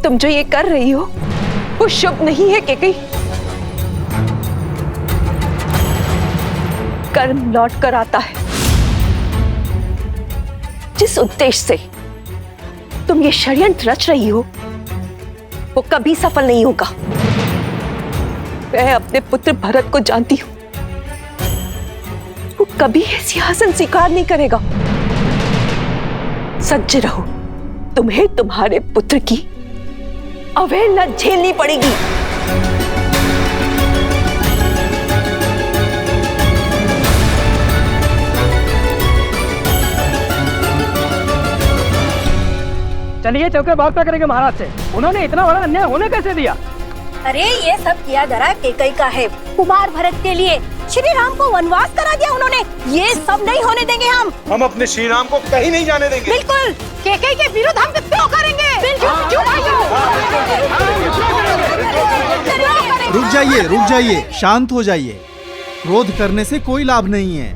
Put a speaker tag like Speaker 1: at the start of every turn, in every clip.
Speaker 1: तुम जो ये कर रही हो वो शुभ नहीं है केकई। कर्म लौट कर आता है। जिस उद्देश्य से तुम ये षड्यंत्र रच रही हो वो कभी सफल नहीं होगा। मैं अपने पुत्र भरत को जानती हूं, वो कभी ये सिंहासन स्वीकार नहीं करेगा। सज्ज रहो, तुम्हें तुम्हारे पुत्र की अवहेलना झेलनी पड़ेगी।
Speaker 2: चलिए चौके बात क्या करेंगे महाराज से। उन्होंने इतना बड़ा अन्याय होने कैसे दिया?
Speaker 3: अरे ये सब किया धरा केकई का है। कुमार भरत के लिए श्री राम को वनवास करा दिया उन्होंने। ये सब नहीं होने देंगे हम
Speaker 4: अपने श्री राम को कहीं नहीं जाने देंगे।
Speaker 3: बिल्कुल। केकई के विरुद्ध हम क्यों करेंगे?
Speaker 5: रुक जाइए, शांत हो जाइए। क्रोध करने से कोई लाभ नहीं है।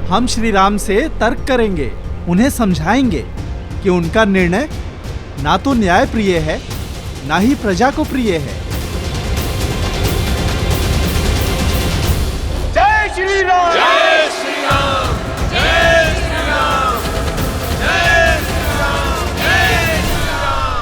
Speaker 5: हम श्री राम से तर्क करेंगे, उन्हें समझाएंगे कि उनका निर्णय ना तो न्याय प्रिय है ना ही प्रजा को प्रिय है।
Speaker 4: जय श्री राम,
Speaker 6: जय श्री राम, जय श्री राम, जय श्री राम, जय श्री राम।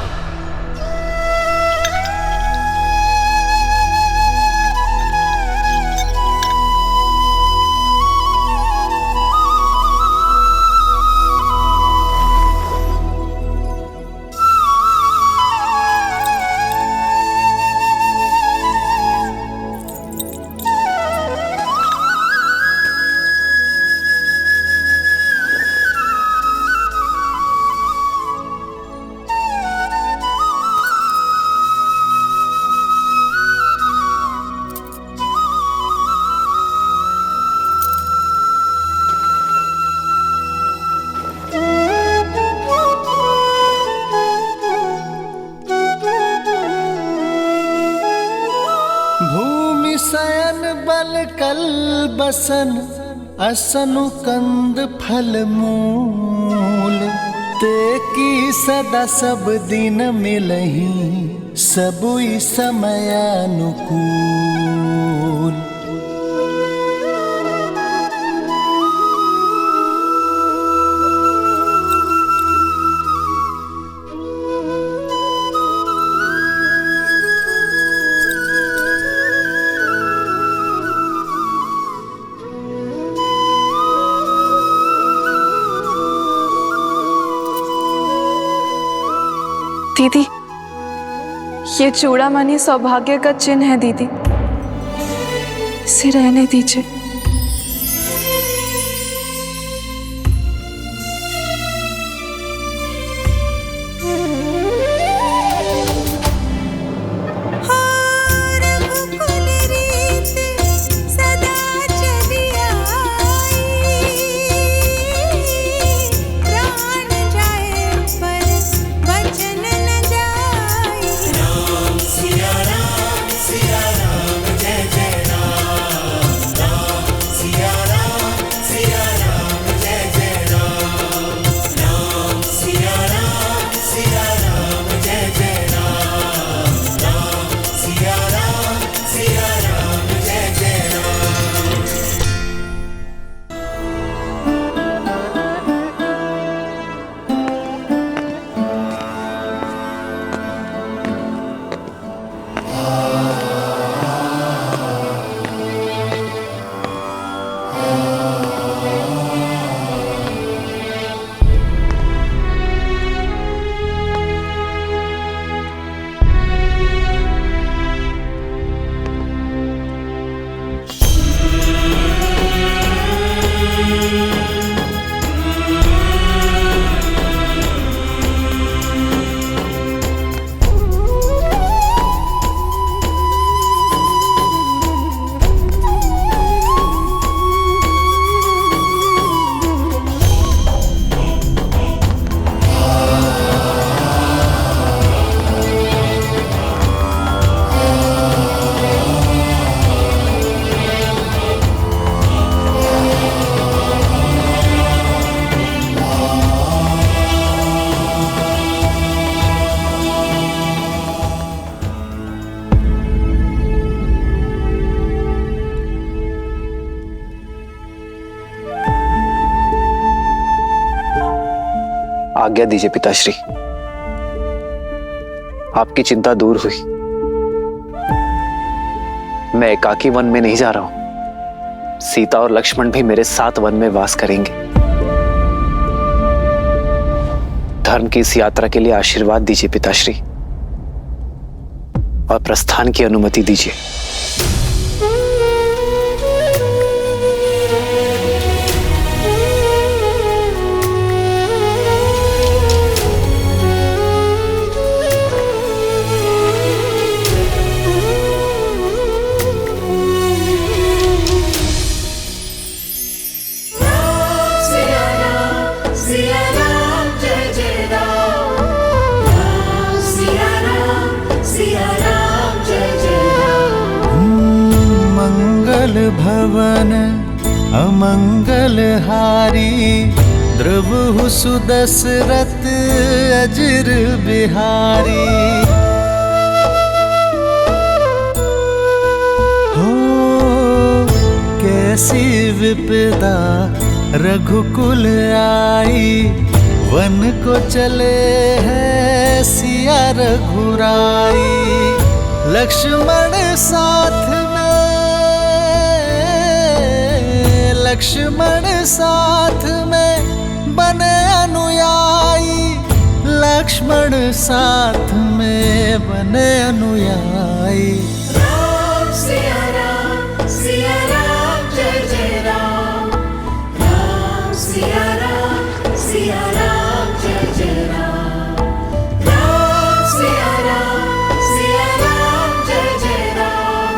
Speaker 7: कल बसन असनु कंद फल मूल ते की सदा सब दिन मिलही सबुई समयानुकूल।
Speaker 8: दीदी, ये चूड़ामणि सौभाग्य का चिन्ह है दीदी, इसे रहने दीजिए।
Speaker 6: सिया राम, जय जय राम, राम
Speaker 9: आज्ञा दीजिए पिताश्री। आपकी चिंता दूर हुई। मैं एकाकी वन में नहीं जा रहा हूं। सीता और लक्ष्मण भी मेरे साथ वन में वास करेंगे। धर्म की इस यात्रा के लिए आशीर्वाद दीजिए पिताश्री और प्रस्थान की अनुमति दीजिए।
Speaker 7: भवन अमंगल हारी द्रवहु सुदशरथ अजिर बिहारी। हो कैसी विपदा रघुकुल आई, वन को चले हैं सिया रघुराई। लक्ष्मण साथ लक्ष्मण साथ में बने अनुयायी, लक्ष्मण साथ में बने अनुयायी।
Speaker 6: राम सिया राम जय जय राम। राम सिया राम जय जय राम। राम सिया राम जय जय राम।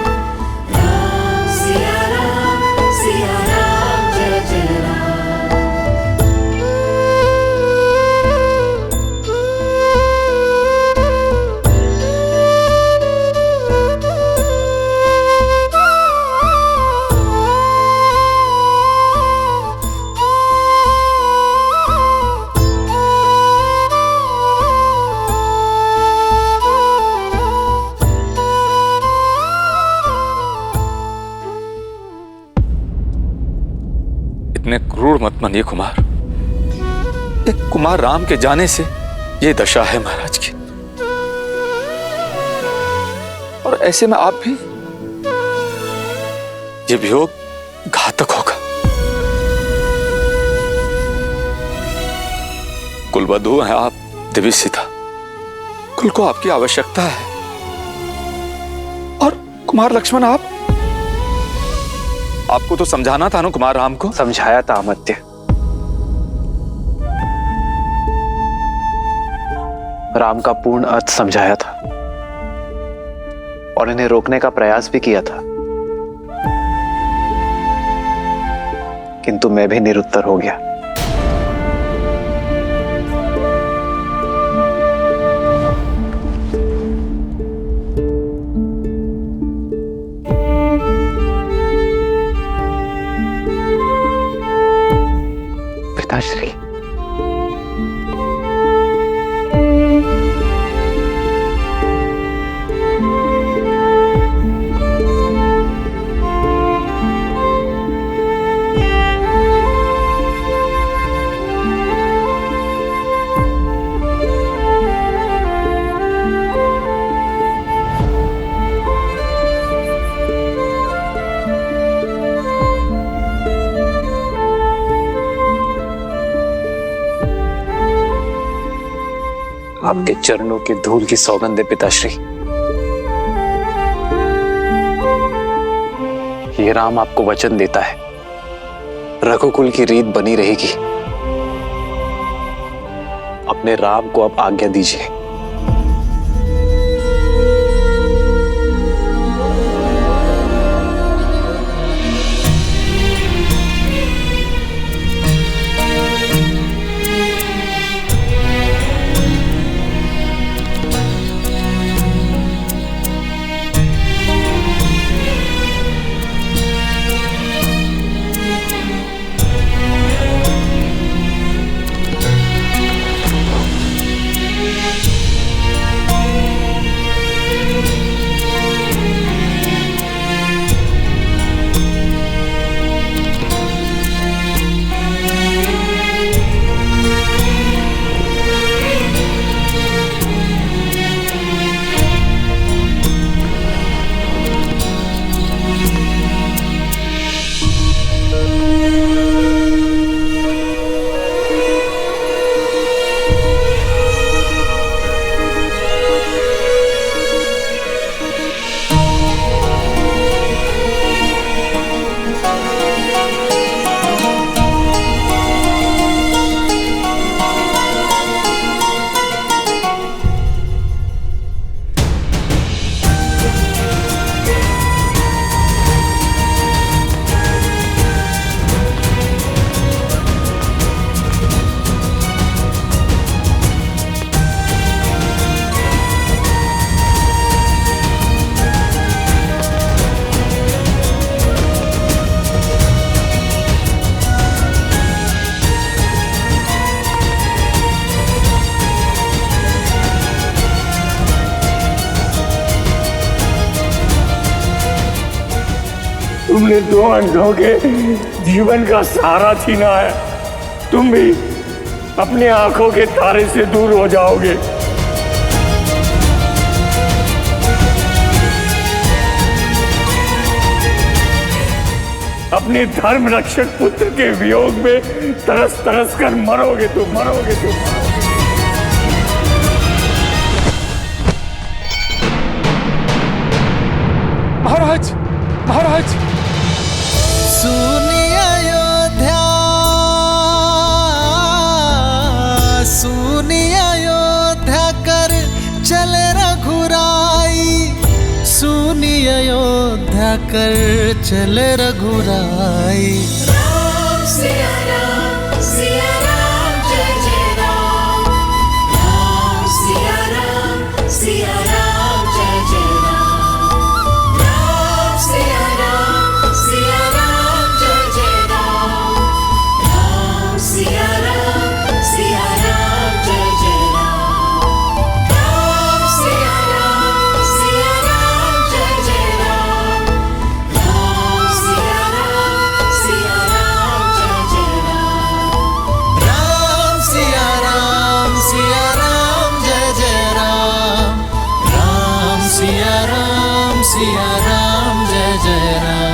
Speaker 6: राम सिया राम जय जय राम।
Speaker 10: इतने क्रूर मत बनिए कुमार। एक कुमार राम के जाने से ये दशा है महाराज की। और ऐसे में आप भी, ये वियोग घातक होगा। कुलवधू हैं आप देवी सीता, कुल को आपकी आवश्यकता है। और कुमार लक्ष्मण आपको तो समझाना था ना कुमार राम को।
Speaker 9: समझाया था अमात्य, राम का पूर्ण अर्थ समझाया था और इन्हें रोकने का प्रयास भी किया था, किंतु मैं भी निरुत्तर हो गया। पिताश्री, आपके चरणों की धूल की सौगंध है पिताश्री। ये राम आपको वचन देता है, रघुकुल की रीत बनी रहेगी। अपने राम को अब आज्ञा दीजिए।
Speaker 11: तुमने 2 अंधों के जीवन का सहारा छीना है, तुम भी अपने आंखों के तारे से दूर हो जाओगे। अपने धर्म रक्षक पुत्र के वियोग में तरस तरस कर मरोगे तुम।
Speaker 10: महाराज, महाराज,
Speaker 7: सुनिए अयोध्या, सुनिए अयोध्या कर चले रघुराई, सुनिए अयोध्या कर चले रघुराई।
Speaker 6: राम सिया राम जय जय राम, राम सिया राम जय जय राम, राम सिया राम जय जय राम, राम सिया राम जय जय राम, राम सिया राम जय जय राम, राम सिया राम जय जय राम,
Speaker 7: राम सिया राम जय जय राम, राम सिया राम जय जय राम।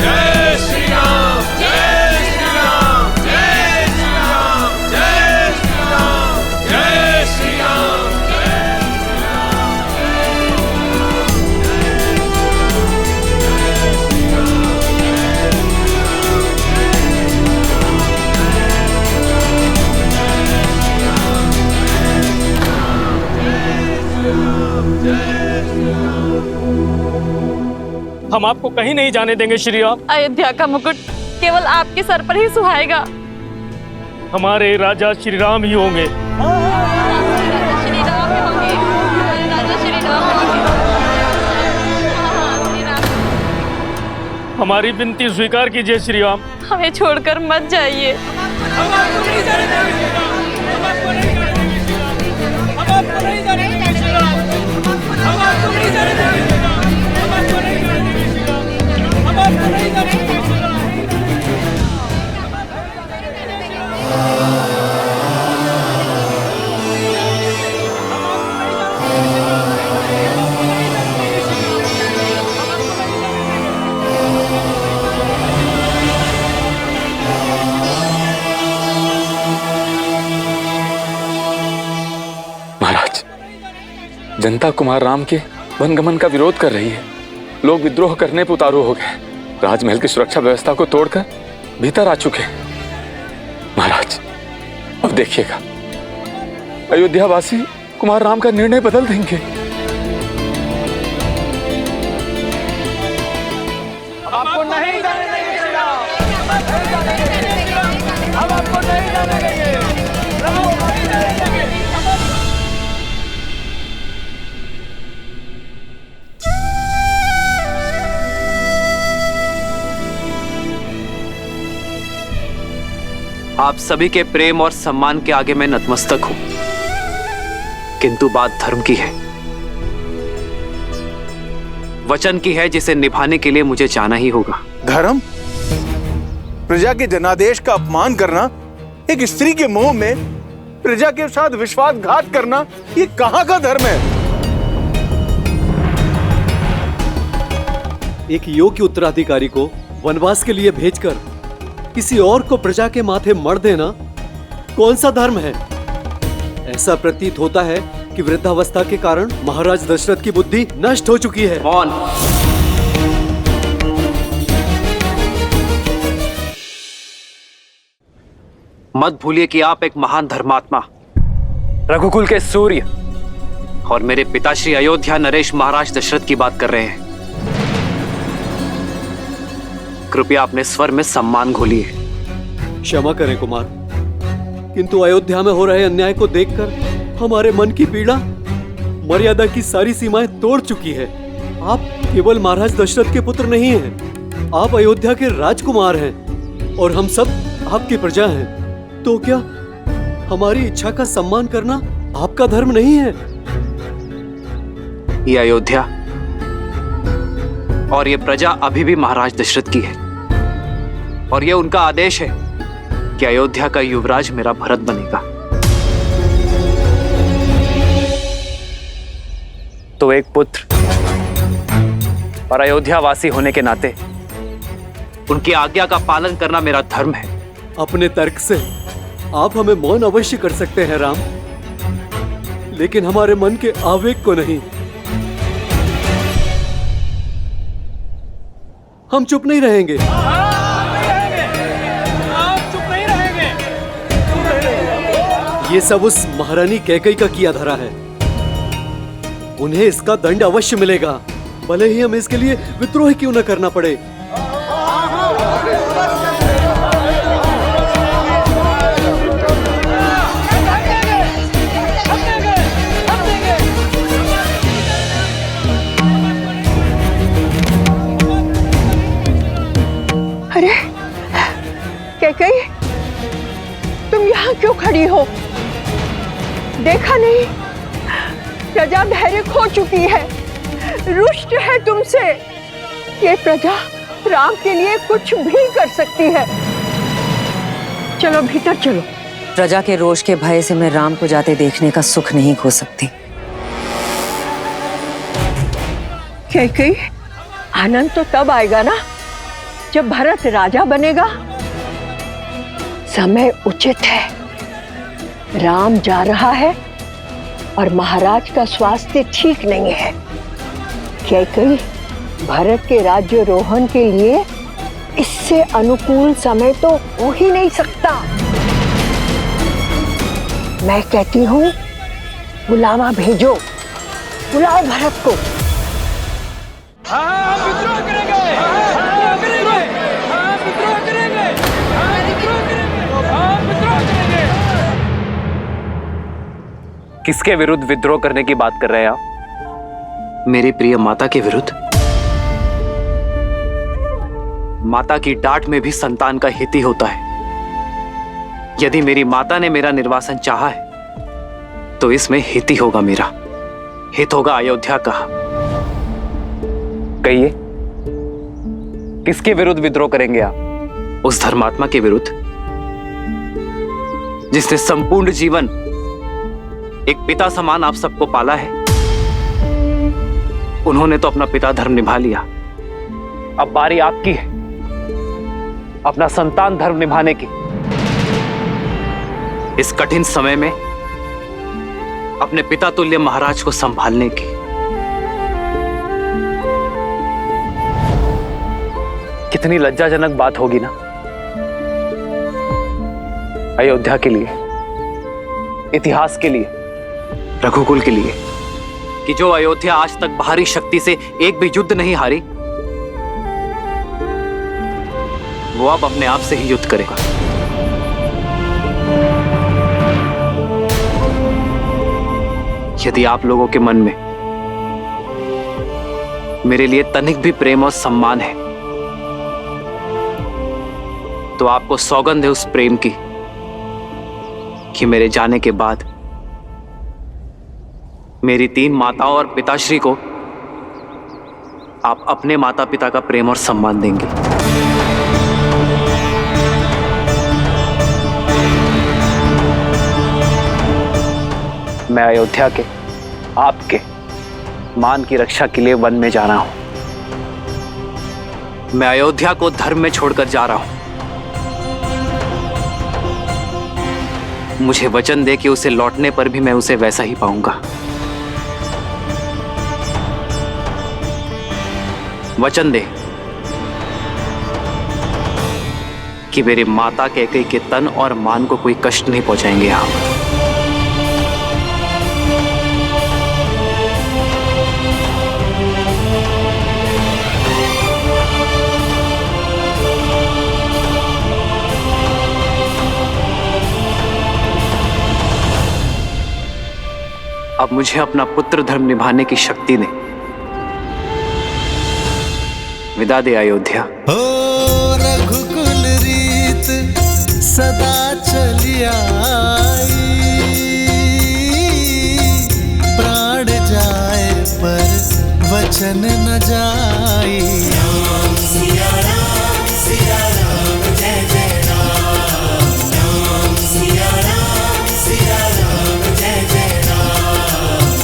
Speaker 6: जय श्री राम, जय श्री राम, जय श्री राम, जय श्री राम, जय श्री राम,
Speaker 2: हम आपको कहीं नहीं जाने देंगे श्री राम।
Speaker 8: अयोध्या का मुकुट केवल आपके सर पर ही सुहाएगा।
Speaker 2: हमारे राजा श्री राम ही होंगे।
Speaker 8: श्री राम होंगे, राजा श्री राम होंगे।
Speaker 2: हमारी विनती स्वीकार कीजिए श्री राम।
Speaker 8: हमें छोड़कर मत जाइए।
Speaker 10: महाराज, जनता कुमार राम के वनगमन का विरोध कर रही है। लोग विद्रोह करने पर उतारू हो गए। राजमहल की सुरक्षा व्यवस्था को तोड़कर भीतर आ चुके हैं। महाराज, अब देखिएगा, अयोध्यावासी कुमार राम का निर्णय बदल देंगे।
Speaker 2: आपको नहीं जाने देंगे श्री राम, हम आपको नहीं जाने देंगे।
Speaker 9: आप सभी के प्रेम और सम्मान के आगे मैं नतमस्तक हूं, किंतु बात धर्म की है, वचन की है, जिसे निभाने के लिए मुझे जाना ही होगा।
Speaker 4: धर्म? प्रजा के जनादेश का अपमान करना, एक स्त्री के मोह में प्रजा के साथ विश्वासघात करना, ये कहां का धर्म है?
Speaker 12: एक योग्य उत्तराधिकारी को वनवास के लिए भेजकर किसी और को प्रजा के माथे मर देना कौन सा धर्म है? ऐसा प्रतीत होता है कि वृद्धावस्था के कारण महाराज दशरथ की बुद्धि नष्ट हो चुकी है।
Speaker 9: मौन। मत भूलिए कि आप एक महान धर्मात्मा, रघुकुल के सूर्य और मेरे पिताश्री अयोध्या नरेश महाराज दशरथ की बात कर रहे हैं। कृपया अपने स्वर में सम्मान घोलिए।
Speaker 12: क्षमा करें कुमार, किंतु अयोध्या में हो रहे अन्याय को देखकर हमारे मन की पीड़ा मर्यादा की सारी सीमाएं तोड़ चुकी है। आप केवल महाराज दशरथ के पुत्र नहीं हैं, आप अयोध्या के राजकुमार हैं और हम सब आपकी प्रजा हैं। तो क्या हमारी इच्छा का सम्मान करना आपका धर्म नहीं है?
Speaker 9: ये अयोध्या और ये प्रजा अभी भी महाराज दशरथ की है और ये उनका आदेश है कि अयोध्या का युवराज मेरा भरत बनेगा। तो एक पुत्र और अयोध्या वासी होने के नाते उनकी आज्ञा का पालन करना मेरा धर्म है।
Speaker 12: अपने तर्क से आप हमें मौन अवश्य कर सकते हैं राम, लेकिन हमारे मन के आवेग को नहीं। हम चुप नहीं रहेंगे। ये सब उस महारानी कैकई का किया धरा है, उन्हें इसका दंड अवश्य मिलेगा, भले ही हमें इसके लिए विद्रोह क्यों न करना पड़े।
Speaker 1: अरे कैकई, तुम यहाँ क्यों खड़ी हो? देखा नहीं प्रजा धैर्य खो चुकी है, रुष्ट है तुमसे। ये प्रजा राम के लिए कुछ भी कर सकती है। चलो भीतर चलो।
Speaker 13: प्रजा के रोष के भय से मैं राम को जाते देखने का सुख नहीं खो सकती।
Speaker 1: कैकई, आनंद तो तब आएगा ना जब भरत राजा बनेगा। समय उचित है, राम जा रहा है और महाराज का स्वास्थ्य ठीक नहीं है। कैकई, भरत के राज्यारोहण के लिए इससे अनुकूल समय तो हो ही नहीं सकता। मैं कहती हूँ बुलावा भेजो, बुलाओ भरत को।
Speaker 9: किसके विरुद्ध विद्रोह करने की बात कर रहे हैं आप? मेरी प्रिय माता के विरुद्ध। माता की डांट में भी संतान का हित ही होता है। यदि मेरी माता ने मेरा निर्वासन चाहा है तो इसमें हित ही होगा, मेरा हित होगा अयोध्या का। कहिए, किसके विरुद्ध विद्रोह करेंगे आप? उस धर्मात्मा के विरुद्ध जिसने संपूर्ण जीवन एक पिता समान आप सबको पाला है। उन्होंने तो अपना पिता धर्म निभा लिया, अब बारी आपकी है अपना संतान धर्म निभाने की। इस कठिन समय में अपने पिता तुल्य महाराज को संभालने की। कितनी लज्जाजनक बात होगी ना अयोध्या के लिए, इतिहास के लिए, रघुकुल के लिए, कि जो अयोध्या आज तक बाहरी शक्ति से एक भी युद्ध नहीं हारी, वो अब अपने आप से ही युद्ध करेगा। यदि आप लोगों के मन में मेरे लिए तनिक भी प्रेम और सम्मान है तो आपको सौगंध है उस प्रेम की कि मेरे जाने के बाद मेरी 3 माताओं और पिताश्री को आप अपने माता पिता का प्रेम और सम्मान देंगे। मैं अयोध्या के, आपके मान की रक्षा के लिए वन में जा रहा हूं। मैं अयोध्या को धर्म में छोड़कर जा रहा हूं। मुझे वचन दे कि उसे लौटने पर भी मैं उसे वैसा ही पाऊंगा। वचन दे कि मेरी माता कैकेयी के तन और मान को कोई कष्ट नहीं पहुंचाएंगे आप। अब मुझे अपना पुत्र धर्म निभाने की शक्ति ने विदा दे अयोध्या।
Speaker 7: हो रघुकुल रीत सदा चली आई, प्राण जाए पर वचन न जाई। राम सिया राम जय जय राम, राम सिया राम जय जय राम,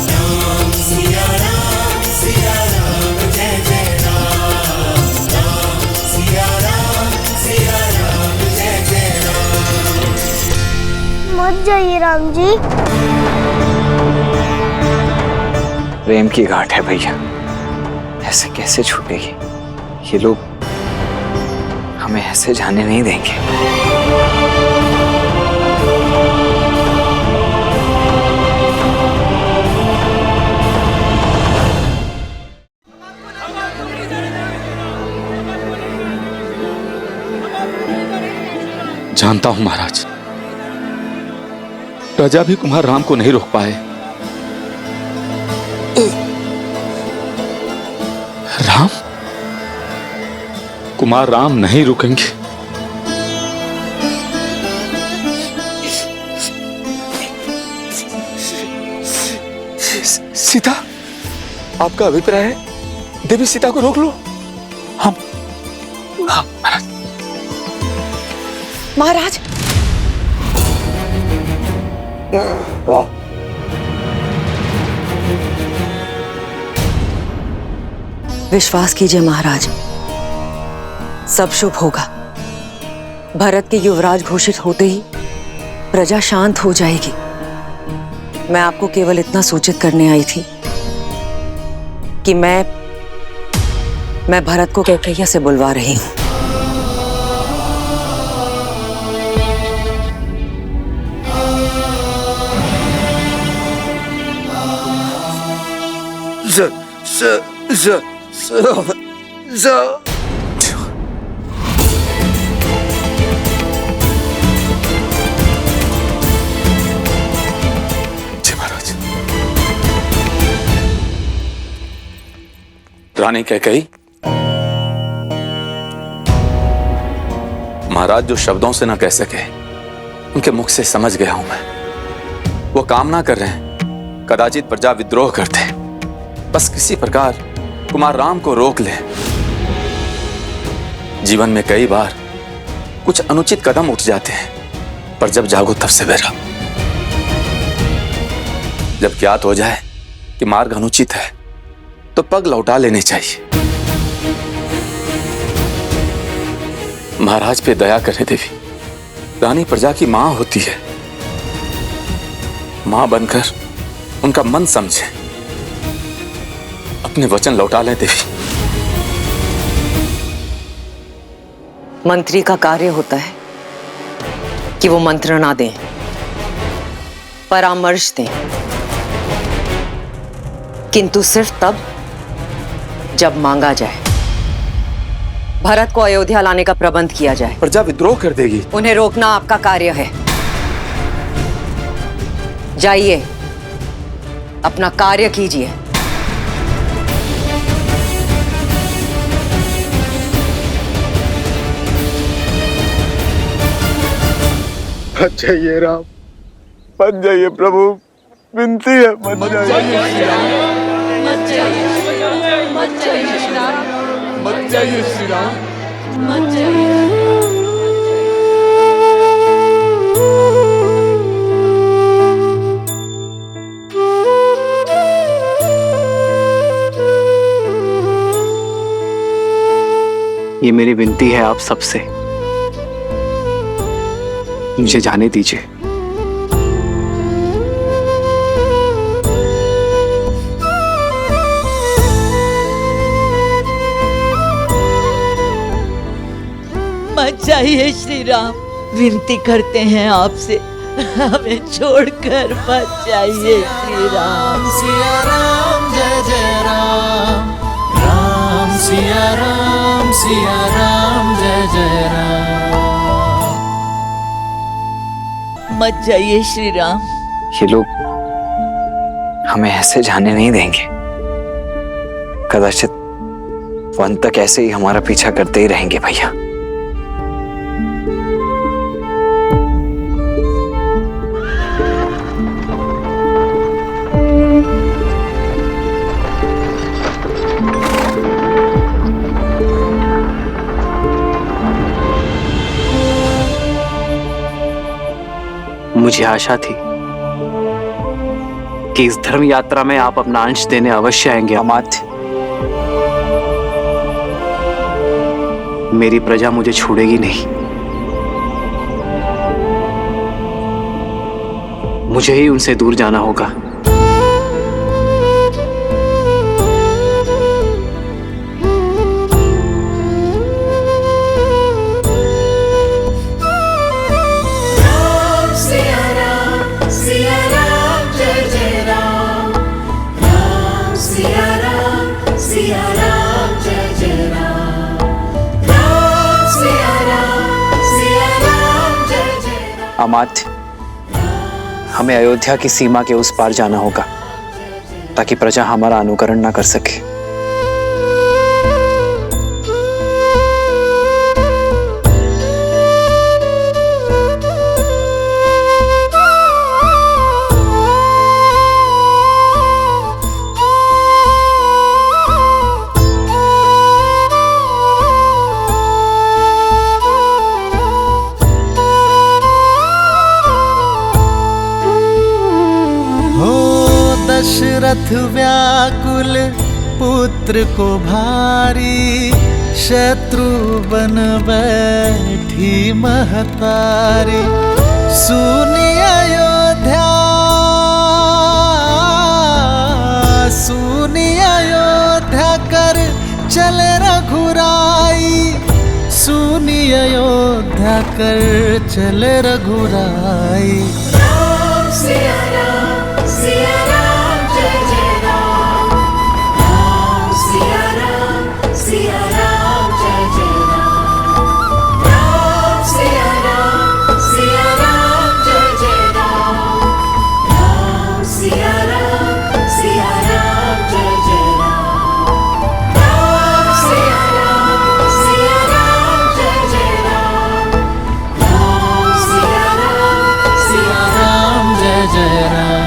Speaker 7: राम सिया राम जय जय राम, राम सिया राम जय जय राम।
Speaker 14: मत जाइए राम जी।
Speaker 9: प्रेम की घाट है भैया, ऐसे कैसे छूटेगी? ये लोग हमें ऐसे जाने नहीं देंगे।
Speaker 10: जानता हूं महाराज, प्रजा भी कुमार राम को नहीं रोक पाए। राम, कुमार राम नहीं रुकेंगे। सीता, आपका अभिप्राय है देवी सीता को रोक लो? हम
Speaker 13: महाराज, विश्वास कीजिए महाराज, सब शुभ होगा। भरत के युवराज घोषित होते ही प्रजा शांत हो जाएगी। मैं आपको केवल इतना सूचित करने आई थी कि मैं भरत को कैकैया से बुलवा रही हूं।
Speaker 10: रानी कैकेयी, महाराज जो शब्दों से ना कह सके उनके मुख से समझ गया हूं मैं। वो कामना कर रहे हैं कदाचित प्रजा विद्रोह करते, बस किसी प्रकार कुमार राम को रोक ले। जीवन में कई बार कुछ अनुचित कदम उठ जाते हैं, पर जब जागो तब सवेरा। जब ज्ञात हो जाए कि मार्ग अनुचित है तो पग लौटा लेने चाहिए। महाराज पे दया करें देवी, रानी प्रजा की मां होती है। मां बनकर उनका मन समझे, अपने वचन लौटा लें देवी।
Speaker 13: मंत्री का कार्य होता है कि वो मंत्रणा दें, परामर्श दें, किंतु सिर्फ तब जब मांगा जाए। भरत को अयोध्या लाने का प्रबंध किया जाए।
Speaker 10: प्रजा विद्रोह कर देगी।
Speaker 13: उन्हें रोकना आपका कार्य है। जाइए, अपना कार्य कीजिए।
Speaker 4: मत जाइए राम, मत जाइए प्रभु, विनती है मत जाइए।
Speaker 6: मत जाइए श्री राम, मत जाइए श्री राम, मत जाइए।
Speaker 9: ये मेरी विनती है आप सबसे, मुझे जाने दीजिए।
Speaker 15: मत जाइए श्री राम, विनती करते हैं आपसे, हमें छोड़कर मत जाइए श्री राम।
Speaker 7: सिया राम जय जय राम, राम सिया राम जय जय राम।
Speaker 15: मत जाइए श्री राम।
Speaker 9: ये लोग
Speaker 16: हमें ऐसे जाने नहीं देंगे। कदाचित वन तक ऐसे ही हमारा पीछा करते ही रहेंगे भैया।
Speaker 9: मुझे आशा थी कि इस धर्म यात्रा में आप अपना अंश देने अवश्य आएंगे।
Speaker 16: अमात्य,
Speaker 9: मेरी प्रजा मुझे छोड़ेगी नहीं। मुझे ही उनसे दूर जाना होगा।
Speaker 16: अमात्य, हमें अयोध्या की सीमा के उस पार जाना होगा ताकि प्रजा हमारा अनुकरण ना कर सके।
Speaker 7: दशरथ व्याकुल पुत्र को भारी, शत्रु बन बैठी महतारी। सुनी अयोध्या, सुनी अयोध्या कर चले रघुराई। सुनी अयोध्या कर चले रघुराई। राम सिया राम, सिया राम जय जय राम। राम सिया राम, सिया राम जय जय राम। राम सिया राम, सिया राम जय जय राम। राम सिया राम, सिया राम जय जय राम। राम सिया राम, सिया राम जय जय राम। राम सिया राम, सिया राम जय जय राम।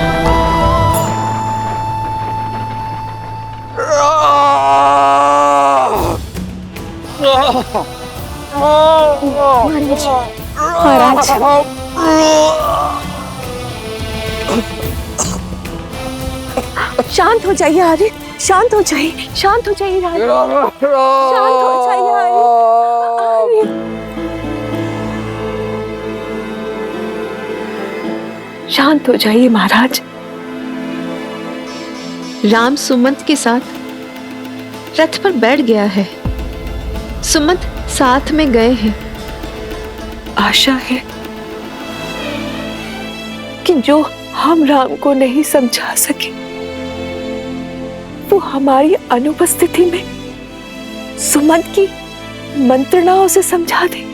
Speaker 1: महाराज, शांत हो जाइए आर्य, शांत हो जाइए, शांत हो जाइए राज, शांत हो जाइए आर्य। शांत हो जाइए महाराज।
Speaker 17: राम सुमंत के साथ रथ पर बैठ गया है। सुमंत साथ में गए हैं।
Speaker 1: आशा है कि जो हम राम को नहीं समझा सके वो हमारी अनुपस्थिति में सुमंत की मंत्रणाओं से समझा दे।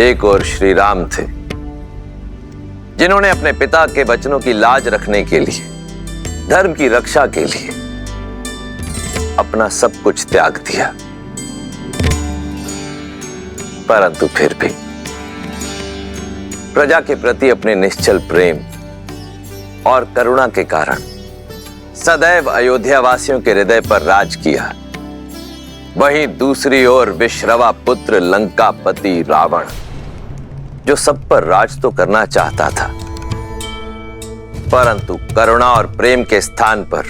Speaker 18: एक और श्री राम थे जिन्होंने अपने पिता के वचनों की लाज रखने के लिए, धर्म की रक्षा के लिए अपना सब कुछ त्याग दिया। परंतु फिर भी प्रजा के प्रति अपने निश्चल प्रेम और करुणा के कारण सदैव अयोध्या वासियों के हृदय पर राज किया। वहीं दूसरी ओर विश्रवा पुत्र लंकापति रावण, जो सब पर राज तो करना चाहता था, परंतु करुणा और प्रेम के स्थान पर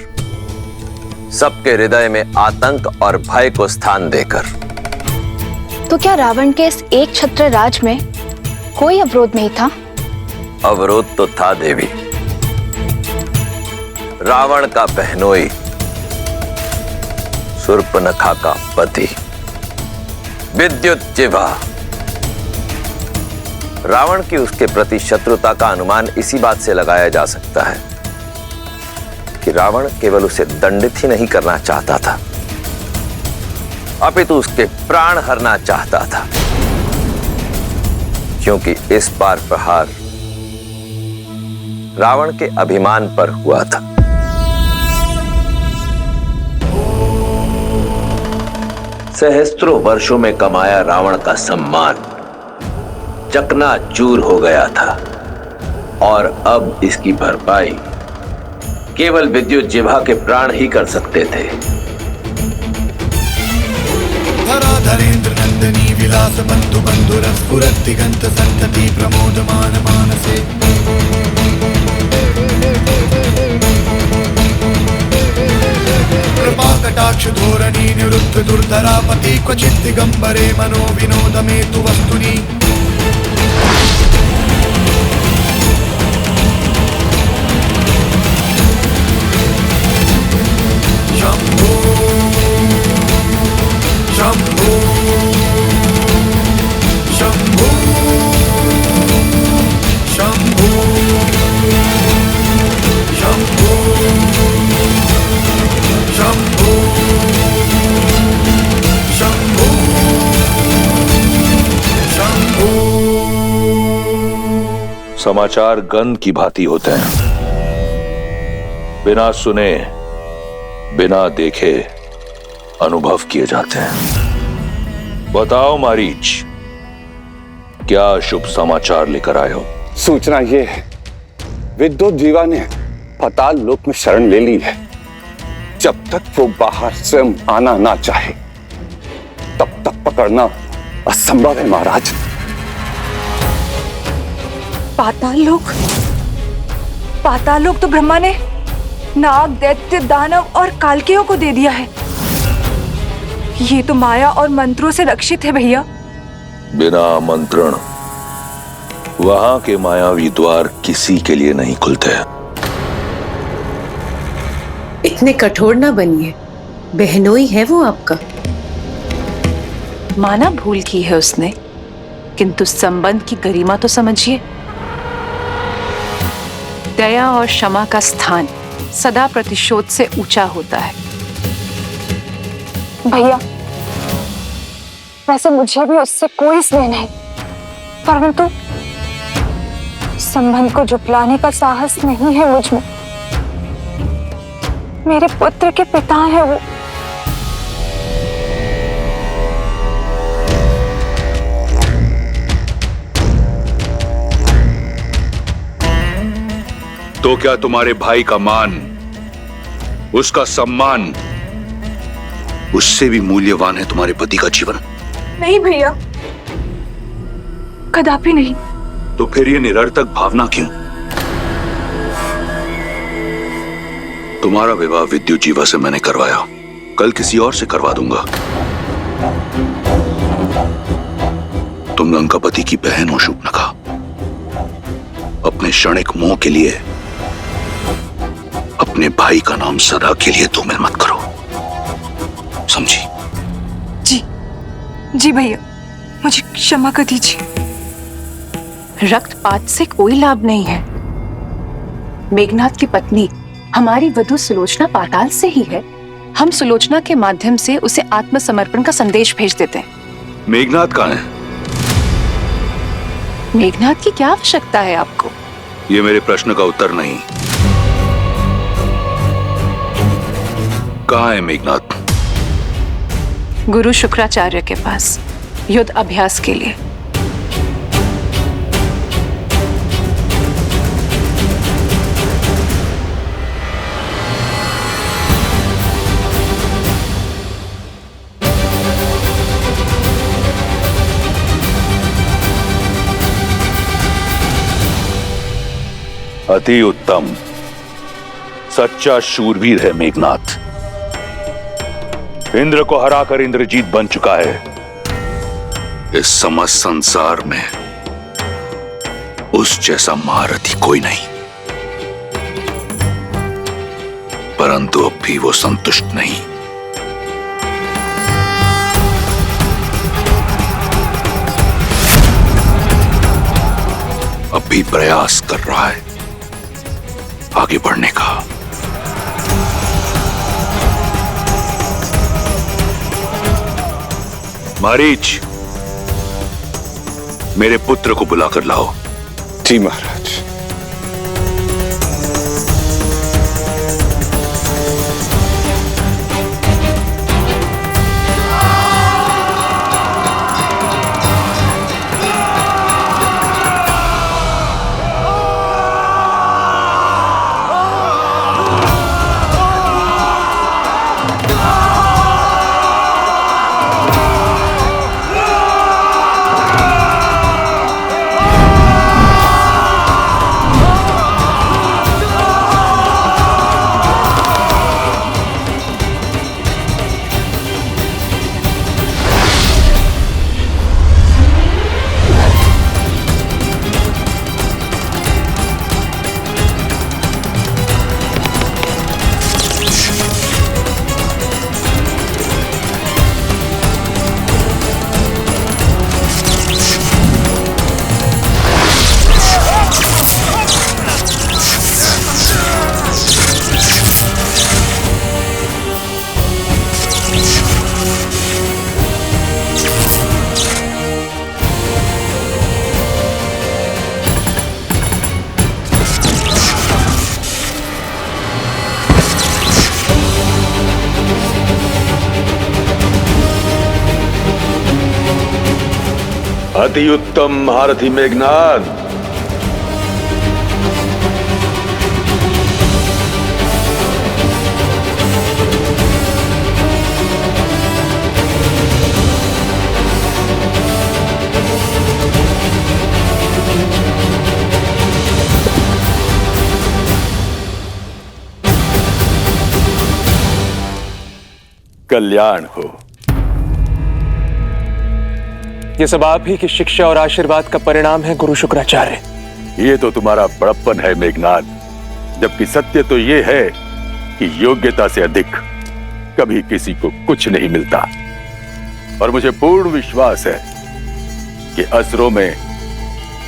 Speaker 18: सबके हृदय में आतंक और भय को स्थान देकर।
Speaker 17: तो क्या रावण के इस एक छत्र राज में कोई अवरोध नहीं था?
Speaker 18: अवरोध तो था देवी। रावण का बहनोई, शूर्पणखा का पति विद्युज्जिह्वा। रावण की उसके प्रति शत्रुता का अनुमान इसी बात से लगाया जा सकता है कि रावण केवल उसे दंडित ही नहीं करना चाहता था, अपितु उसके प्राण हरना चाहता था, क्योंकि इस बार प्रहार रावण के अभिमान पर हुआ था। सहस्त्रों वर्षों में कमाया रावण का सम्मान चकनाचूर हो गया था और अब इसकी भरपाई केवल विद्युज्जिह्वा के प्राण ही कर सकते थे।
Speaker 7: धराधरेन्द्र नंदनी विलास बंधु बंधुर स्फुरत् दिगंत संतति प्रमोदमान मानसे। कृपा कटाक्ष धोरणी निरुद्ध दुर्धरापति क्वचित् दिगंबरे मनो विनोद मेतु वस्तुनि। शंभो शंभो शंभो शंभो शंभो शंभो शंभो शंभो।
Speaker 19: समाचार गंध की भांति होते हैं, बिना सुने बिना देखे अनुभव किए जाते हैं। बताओ मारीच, क्या शुभ समाचार लेकर आए हो?
Speaker 20: सूचना ये है, विद्युज्जिह्वा ने पाताल लोक में शरण ले ली है। जब तक वो बाहर स्वयं आना ना चाहे तब तक पकड़ना असंभव है महाराज।
Speaker 8: पाताल लोक तो ब्रह्मा ने नाग, दैत्य, दानव और कालकेयों को दे दिया है। ये तो माया और मंत्रों से रक्षित है भैया।
Speaker 19: बिना आमंत्रण वहां के मायावी द्वार किसी के लिए नहीं खुलते।
Speaker 13: इतने कठोर ना बनिए, बहनोई है वो आपका।
Speaker 8: माना भूल की है उसने, किंतु संबंध की गरिमा तो समझिए। दया और क्षमा का स्थान सदा प्रतिशोध से ऊंचा होता है।
Speaker 17: भैया, वैसे मुझे भी उससे कोई स्नेह नहीं, परंतु संबंध को झुठलाने का साहस नहीं है मुझ में। मेरे पुत्र के पिता हैं वो।
Speaker 19: तो क्या तुम्हारे भाई का मान, उसका सम्मान उससे भी मूल्यवान है तुम्हारे पति का जीवन?
Speaker 8: नहीं भैया, कदापि नहीं।
Speaker 19: तो फिर ये निरर्थक भावना क्यों? तुम्हारा विवाह विद्युज्जिह्वा से मैंने करवाया, कल किसी और से करवा दूंगा। तुम लंकापति की बहन हो शूर्पणखा। अपने क्षणिक मोह के लिए अपने भाई का नाम सदा के लिए धूमिल मत करो, समझी?
Speaker 8: जी भैया, मुझे क्षमा कर दीजिए। रक्तपात से कोई लाभ नहीं है। मेघनाथ की पत्नी हमारी वधू सुलोचना पाताल से ही है। हम सुलोचना के माध्यम से उसे आत्मसमर्पण का संदेश भेज देते हैं।
Speaker 19: मेघनाथ कहाँ है?
Speaker 8: मेघनाथ की क्या आवश्यकता है आपको?
Speaker 19: ये मेरे प्रश्न का उत्तर नहीं। कहाँ है मेघनाथ?
Speaker 8: गुरु शुक्राचार्य के पास युद्ध अभ्यास के लिए।
Speaker 19: अति उत्तम। सच्चा शूरवीर है मेघनाथ। इंद्र को हराकर इंद्रजीत बन चुका है। इस समस्त संसार में उस जैसा महारथी कोई नहीं। परंतु अब भी वो संतुष्ट नहीं। अब भी प्रयास कर रहा है आगे बढ़ने का। मारीच, मेरे पुत्र को बुलाकर लाओ।
Speaker 20: जी महाराज।
Speaker 19: अति उत्तम महारथी मेघनाथ।
Speaker 20: कल्याण हो।
Speaker 10: ये सब आप ही की शिक्षा और आशीर्वाद का परिणाम है गुरु शुक्राचार्य।
Speaker 19: ये तो तुम्हारा बड़प्पन है मेघनाथ, जबकि सत्य तो ये है कि योग्यता से अधिक कभी किसी को कुछ नहीं मिलता। और मुझे पूर्ण विश्वास है कि असुरों में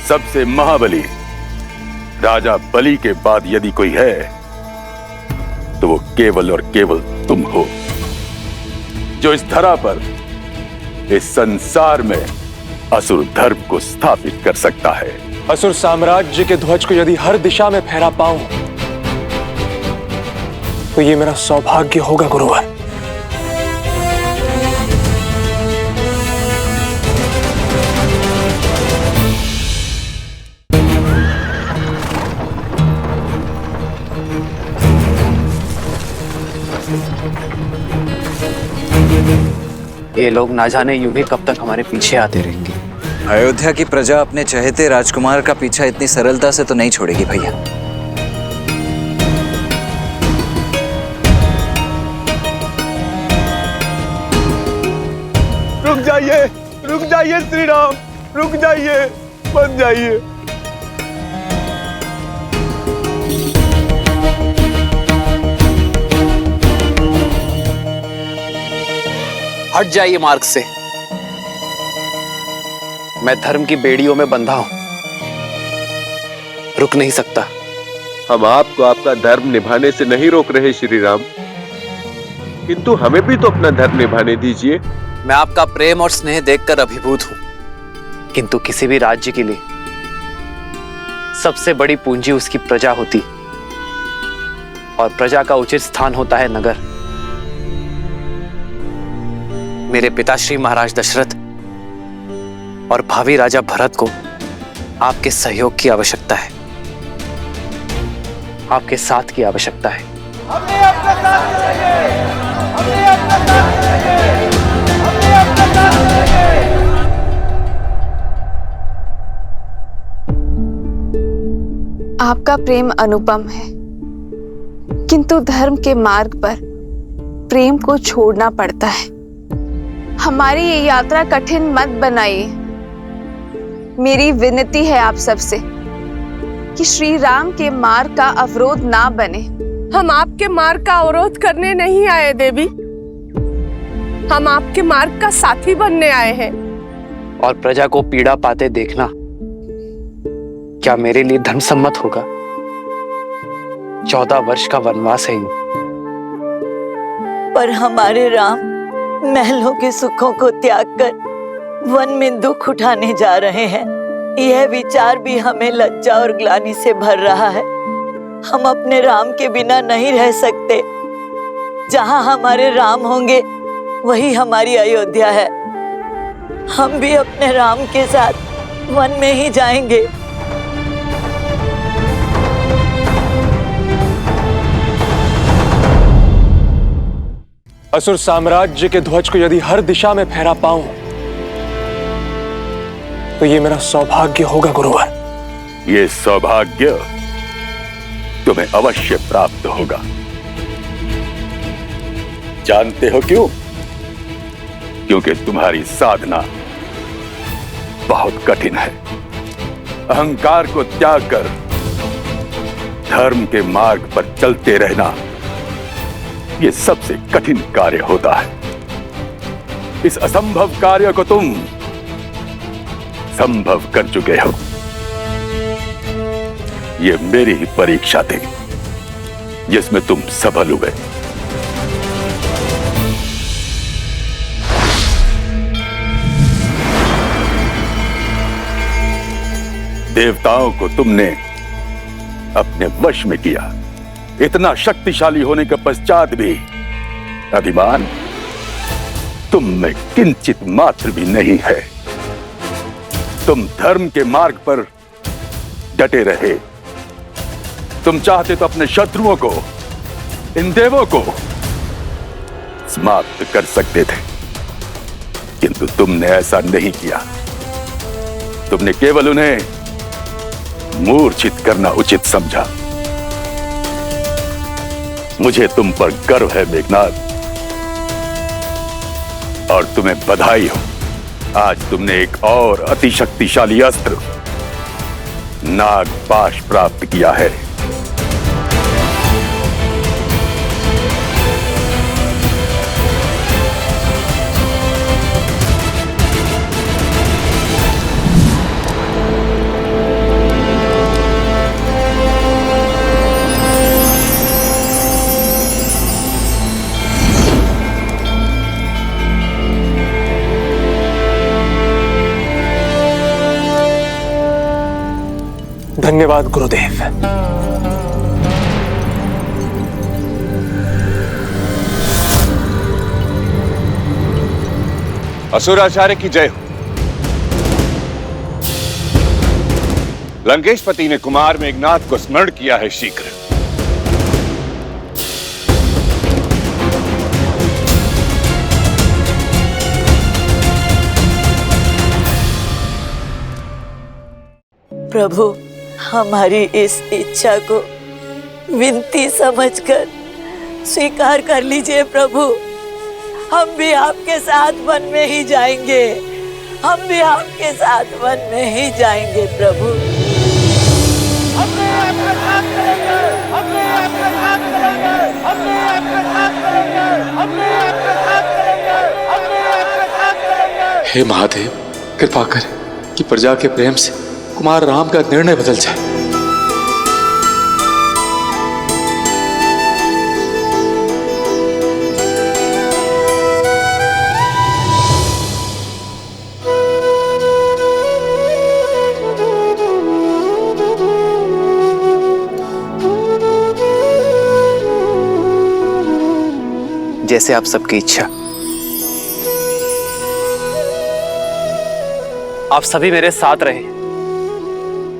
Speaker 19: सबसे महाबली राजा बलि के बाद यदि कोई है तो वो केवल और केवल तुम हो, जो इस धरा पर, इस संसार में असुर धर्म को स्थापित कर सकता है।
Speaker 10: असुर साम्राज्य के ध्वज को यदि हर दिशा में फहरा पाऊं तो ये मेरा सौभाग्य होगा गुरुवर।
Speaker 16: ये लोग ना जाने यूं ही कब तक हमारे पीछे आते रहेंगे। अयोध्या की प्रजा अपने चहेते राजकुमार का पीछा इतनी सरलता से तो नहीं छोड़ेगी भैया।
Speaker 4: रुक जाइए श्री राम, रुक जाइए, मत जाइए।
Speaker 16: हट जाइए मार्ग से। मैं धर्म की बेड़ियों में बंधा हूं, रुक नहीं सकता।
Speaker 11: हम आपको आपका धर्म निभाने से नहीं रोक रहे श्री राम, किंतु हमें भी तो अपना धर्म निभाने दीजिए।
Speaker 16: मैं आपका प्रेम और स्नेह देखकर अभिभूत हूं, किंतु किसी भी राज्य के लिए सबसे बड़ी पूंजी उसकी प्रजा होती, और प्रजा का उचित स्थान होता है नगर। मेरे पिताश्री महाराज दशरथ और भावी राजा भरत को आपके सहयोग की आवश्यकता है, आपके साथ की आवश्यकता है।
Speaker 17: आपका प्रेम अनुपम है, किंतु धर्म के मार्ग पर प्रेम को छोड़ना पड़ता है। हमारी ये यात्रा कठिन मत बनाइए। मेरी विनती है आप सबसे कि श्री राम के मार्ग का अवरोध ना बने।
Speaker 1: हम आपके मार्ग का अवरोध करने नहीं आए देवी, हम आपके मार्ग का साथी बनने आए हैं।
Speaker 9: और प्रजा को पीड़ा पाते देखना क्या मेरे लिए धर्मसम्मत होगा? 14 वर्ष का वनवास है यूं।
Speaker 15: पर हमारे राम महलों के सुखों को त्याग कर वन में दुख उठाने जा रहे हैं। यह विचार भी हमें लज्जा और ग्लानि से भर रहा है। हम अपने राम के बिना नहीं रह सकते। जहां हमारे राम होंगे वही हमारी अयोध्या है। हम भी अपने राम के साथ वन में ही जाएंगे।
Speaker 10: असुर साम्राज्य के ध्वज को यदि हर दिशा में फहरा पाऊं तो ये मेरा सौभाग्य होगा गुरुवर।
Speaker 19: ये सौभाग्य तुम्हें अवश्य प्राप्त होगा। जानते हो क्यों? क्योंकि तुम्हारी साधना बहुत कठिन है। अहंकार को त्याग कर धर्म के मार्ग पर चलते रहना ये सबसे कठिन कार्य होता है। इस असंभव कार्य को तुम संभव कर चुके हो। ये मेरी ही परीक्षा थी जिसमें तुम सफल हुए। देवताओं को तुमने अपने वश में किया। इतना शक्तिशाली होने के पश्चात भी अभिमान तुम में किंचित मात्र भी नहीं है। तुम धर्म के मार्ग पर डटे रहे। तुम चाहते तो अपने शत्रुओं को, इन देवों को समाप्त कर सकते थे, किंतु तुमने ऐसा नहीं किया। तुमने केवल उन्हें मूर्छित करना उचित समझा। मुझे तुम पर गर्व है मेघनाद, और तुम्हें बधाई हो। आज तुमने एक और अति शक्तिशाली अस्त्र नागपाश प्राप्त किया है।
Speaker 10: धन्यवाद गुरुदेव।
Speaker 20: असुराचार्य की जय हो। लंकेशपति ने कुमार मेघनाद को स्मरण किया है शीघ्र।
Speaker 15: प्रभु, हमारी इस इच्छा को विनती समझकर स्वीकार कर लीजिए प्रभु। हम भी आपके साथ वन में ही जाएंगे। हम भी आपके साथ वन में ही जाएंगे प्रभु।
Speaker 10: हे महादेव, कृपा करें कि प्रजा के प्रेम से कुमार राम का निर्णय बदल जाए।
Speaker 9: जैसे आप सबकी इच्छा। आप सभी मेरे साथ रहे,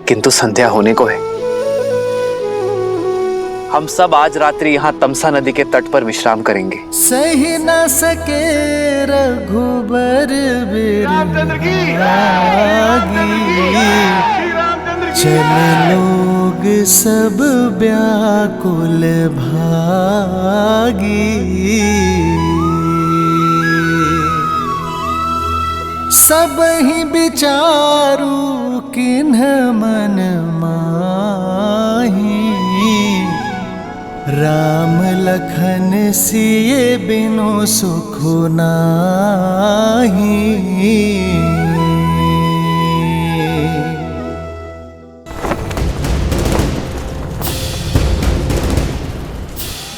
Speaker 9: किंतु संध्या होने को है। हम सब आज रात्रि यहाँ तमसा नदी के तट पर विश्राम करेंगे।
Speaker 6: सही न सके रघुबर बिरहागी।
Speaker 21: चल लोग सब व्याकुल भागी, सब ही विचारू किन्ह मन माही, राम लखन सिए बिनु सुख नाही।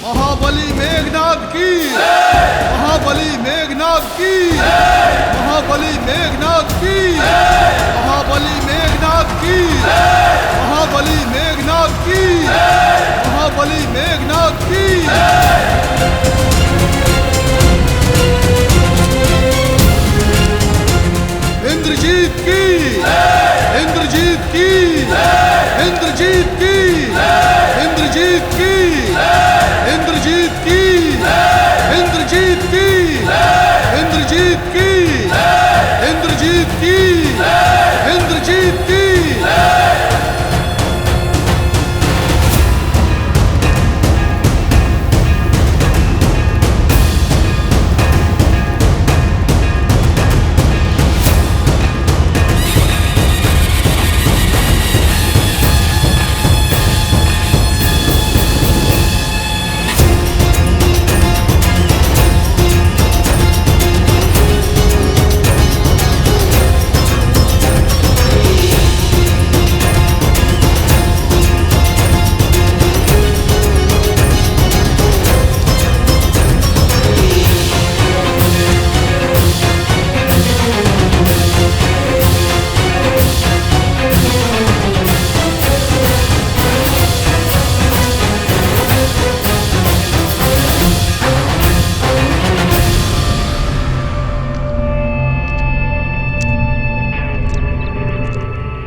Speaker 22: महाबली मेघनाथ की, महाबली मेघनाथ की, महाबली मेघनाथ की, महाबली मेघनाथ की, महाबली मेघनाथ की, महाबली मेघनाथ की। इंद्रजीत की, इंद्रजीत की, इंद्रजीत की, इंद्रजीत की, इंद्रजीत की, इंद्रजीत की, इंद्रजीत की, इंद्रजीत की, इंद्रजीत की।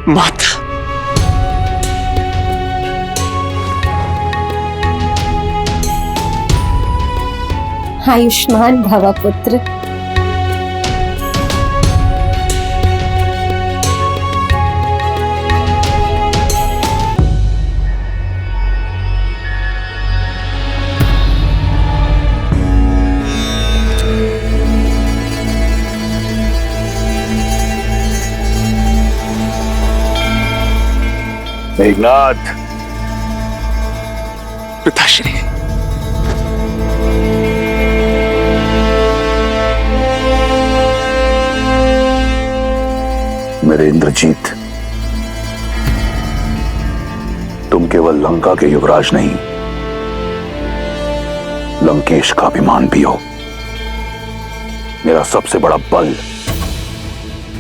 Speaker 9: माता,
Speaker 3: आयुष्मान भव पुत्र।
Speaker 19: मेघनाथ।
Speaker 9: पिताश्री,
Speaker 19: मेरे इंद्रजीत, तुम केवल लंका के युवराज नहीं, लंकेश का अभिमान भी हो। मेरा सबसे बड़ा बल,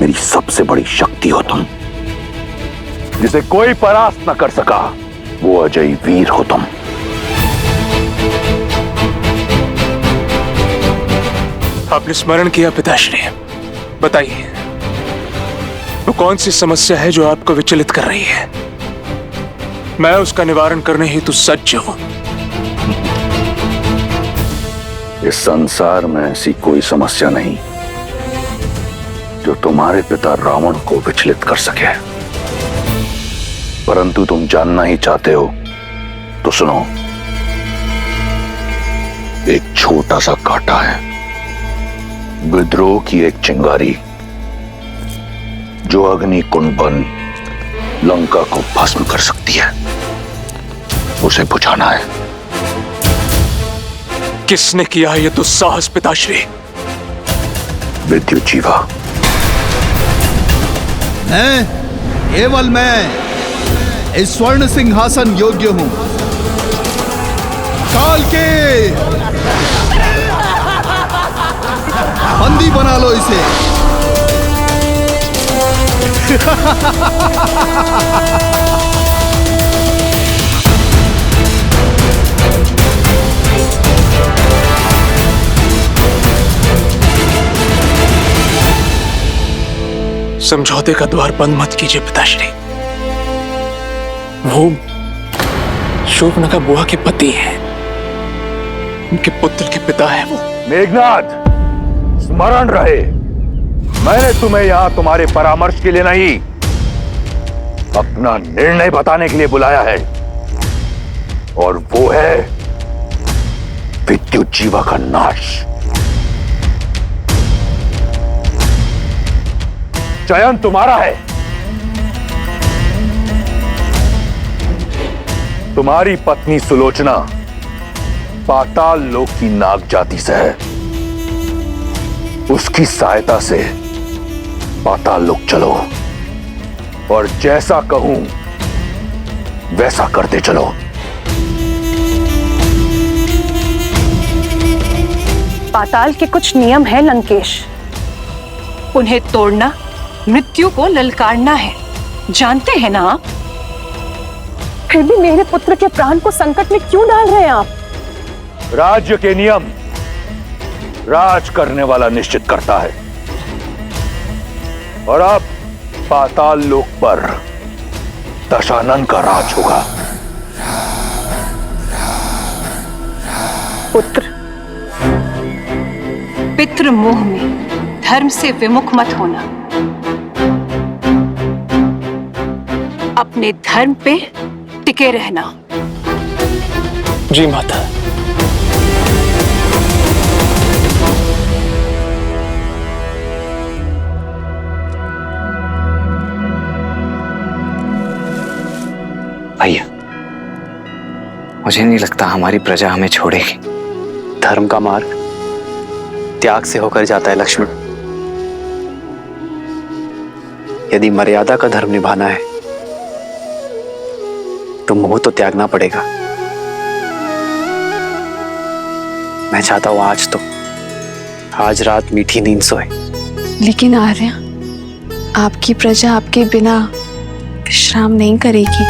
Speaker 19: मेरी सबसे बड़ी शक्ति हो तुम, जिसे कोई परास्त न कर सका, वो अजय वीर हो तुम।
Speaker 6: आपने स्मरण किया पिताश्री, बताइए वो कौन सी समस्या है जो आपको विचलित कर रही है? मैं उसका निवारण करने हेतु सज्ज हूं।
Speaker 19: इस संसार में ऐसी कोई समस्या नहीं जो तुम्हारे पिता रावण को विचलित कर सके, परंतु तुम जानना ही चाहते हो तो सुनो। एक छोटा सा कांटा है, विद्रोह की एक चिंगारी जो अग्नि कुंड बन लंका को भस्म कर सकती है, उसे बुझाना है।
Speaker 6: किसने किया ये दुस्साहस पिताश्री?
Speaker 19: विद्युत जीवा।
Speaker 5: मैं, केवल मैं इस स्वर्ण सिंहासन योग्य हूं। काल के बंदी बना लो इसे।
Speaker 6: समझौते का द्वार बंद मत कीजिए पिताश्री। वो शोभना बुआ के पति हैं, उनके पुत्र के पिता है वो।
Speaker 19: मेघनाथ, स्मरण रहे, मैंने तुम्हें यहां तुम्हारे परामर्श के लिए नहीं, अपना निर्णय बताने के लिए बुलाया है, और वो है विद्युत जीवा का नाश। चयन तुम्हारा है। तुम्हारी पत्नी सुलोचना पाताल लोक की नाग जाति से है। उसकी सहायता से पाताल लोक चलो और जैसा कहूं वैसा करते चलो।
Speaker 8: पाताल के कुछ नियम है लंकेश, उन्हें तोड़ना मृत्यु को ललकारना है, जानते हैं ना आप? फिर भी मेरे पुत्र के प्राण को संकट में क्यों डाल रहे हैं आप?
Speaker 19: राज्य के नियम राज करने वाला निश्चित करता है, और अब पाताल लोक पर दशानन का राज होगा।
Speaker 8: पुत्र, पितृ मोह में धर्म से विमुख मत होना। अपने धर्म पे टिके रहना।
Speaker 6: जी माता।
Speaker 16: भैया, मुझे नहीं लगता हमारी प्रजा हमें छोड़ेगी।
Speaker 9: धर्म का मार्ग त्याग से होकर जाता है लक्ष्मण। यदि मर्यादा का धर्म निभाना है तो मोह तो त्यागना पड़ेगा। मैं चाहता हूं आज रात मीठी नींद सोए।
Speaker 17: लेकिन आर्या, आपकी प्रजा आपके बिना विश्राम नहीं करेगी।